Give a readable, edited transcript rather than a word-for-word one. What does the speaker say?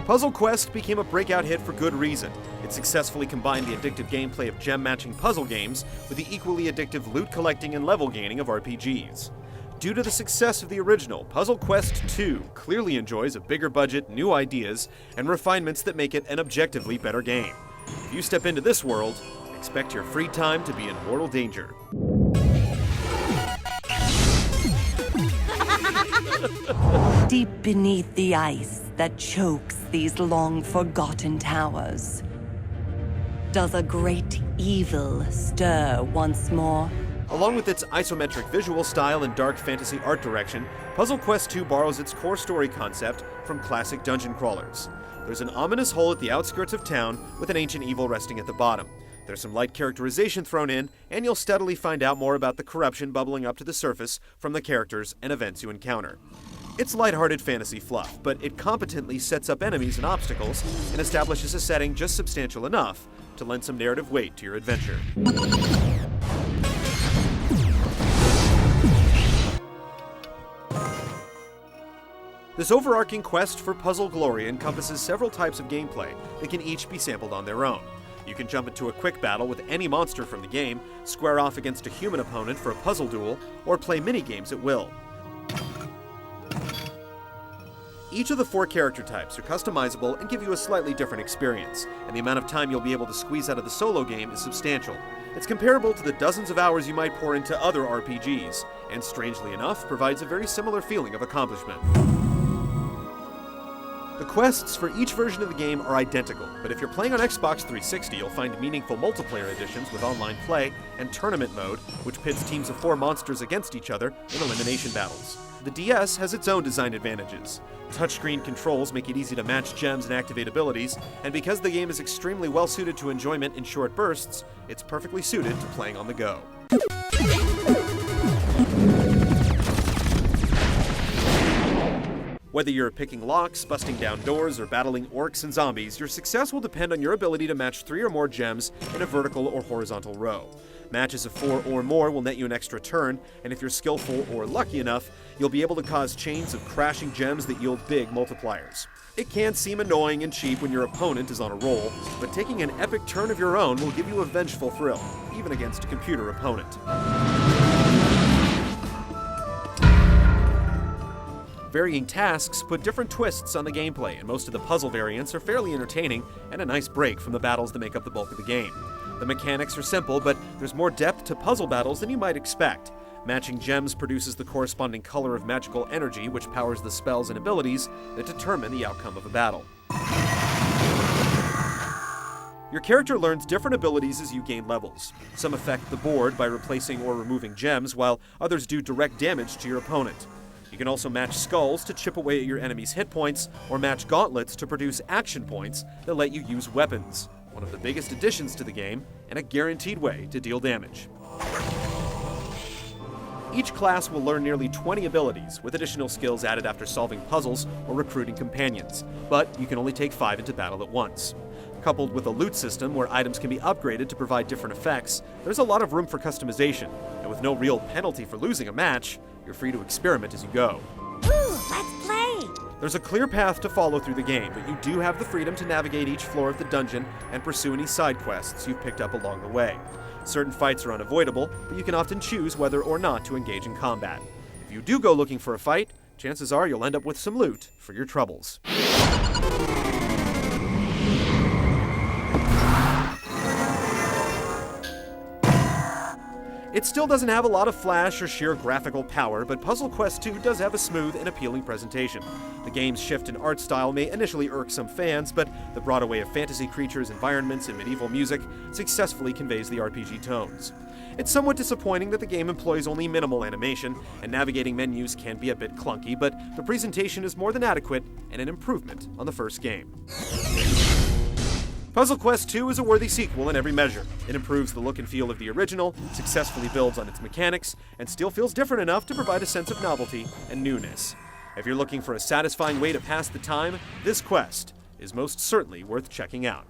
Puzzle Quest became a breakout hit for good reason. It successfully combined the addictive gameplay of gem-matching puzzle games with the equally addictive loot collecting and level gaining of RPGs. Due to the success of the original, Puzzle Quest 2 clearly enjoys a bigger budget, new ideas, and refinements that make it an objectively better game. If you step into this world, expect your free time to be in mortal danger. Deep beneath the ice that chokes these long-forgotten towers, does a great evil stir once more? Along with its isometric visual style and dark fantasy art direction, Puzzle Quest 2 borrows its core story concept from classic dungeon crawlers. There's an ominous hole at the outskirts of town with an ancient evil resting at the bottom. There's some light characterization thrown in, and you'll steadily find out more about the corruption bubbling up to the surface from the characters and events you encounter. It's lighthearted fantasy fluff, but it competently sets up enemies and obstacles and establishes a setting just substantial enough to lend some narrative weight to your adventure. This overarching quest for puzzle glory encompasses several types of gameplay that can each be sampled on their own. You can jump into a quick battle with any monster from the game, square off against a human opponent for a puzzle duel, or play mini-games at will. Each of the 4 character types are customizable and give you a slightly different experience, and the amount of time you'll be able to squeeze out of the solo game is substantial. It's comparable to the dozens of hours you might pour into other RPGs, and strangely enough, provides a very similar feeling of accomplishment. The quests for each version of the game are identical, but if you're playing on Xbox 360, you'll find meaningful multiplayer additions with online play and tournament mode, which pits teams of 4 monsters against each other in elimination battles. The DS has its own design advantages. Touchscreen controls make it easy to match gems and activate abilities, and because the game is extremely well suited to enjoyment in short bursts, it's perfectly suited to playing on the go. Whether you're picking locks, busting down doors, or battling orcs and zombies, your success will depend on your ability to match 3 or more gems in a vertical or horizontal row. Matches of 4 or more will net you an extra turn, and if you're skillful or lucky enough, you'll be able to cause chains of crashing gems that yield big multipliers. It can seem annoying and cheap when your opponent is on a roll, but taking an epic turn of your own will give you a vengeful thrill, even against a computer opponent. Varying tasks put different twists on the gameplay, and most of the puzzle variants are fairly entertaining and a nice break from the battles that make up the bulk of the game. The mechanics are simple, but there's more depth to puzzle battles than you might expect. Matching gems produces the corresponding color of magical energy, which powers the spells and abilities that determine the outcome of a battle. Your character learns different abilities as you gain levels. Some affect the board by replacing or removing gems, while others do direct damage to your opponent. You can also match skulls to chip away at your enemy's hit points, or match gauntlets to produce action points that let you use weapons, one of the biggest additions to the game, and a guaranteed way to deal damage. Each class will learn nearly 20 abilities, with additional skills added after solving puzzles or recruiting companions, but you can only take 5 into battle at once. Coupled with a loot system where items can be upgraded to provide different effects, there's a lot of room for customization, and with no real penalty for losing a match, you're free to experiment as you go. Ooh, let's play! There's a clear path to follow through the game, but you do have the freedom to navigate each floor of the dungeon and pursue any side quests you've picked up along the way. Certain fights are unavoidable, but you can often choose whether or not to engage in combat. If you do go looking for a fight, chances are you'll end up with some loot for your troubles. It still doesn't have a lot of flash or sheer graphical power, but Puzzle Quest 2 does have a smooth and appealing presentation. The game's shift in art style may initially irk some fans, but the broad array of fantasy creatures, environments, and medieval music successfully conveys the RPG tones. It's somewhat disappointing that the game employs only minimal animation, and navigating menus can be a bit clunky, but the presentation is more than adequate and an improvement on the first game. Puzzle Quest 2 is a worthy sequel in every measure. It improves the look and feel of the original, successfully builds on its mechanics, and still feels different enough to provide a sense of novelty and newness. If you're looking for a satisfying way to pass the time, this quest is most certainly worth checking out.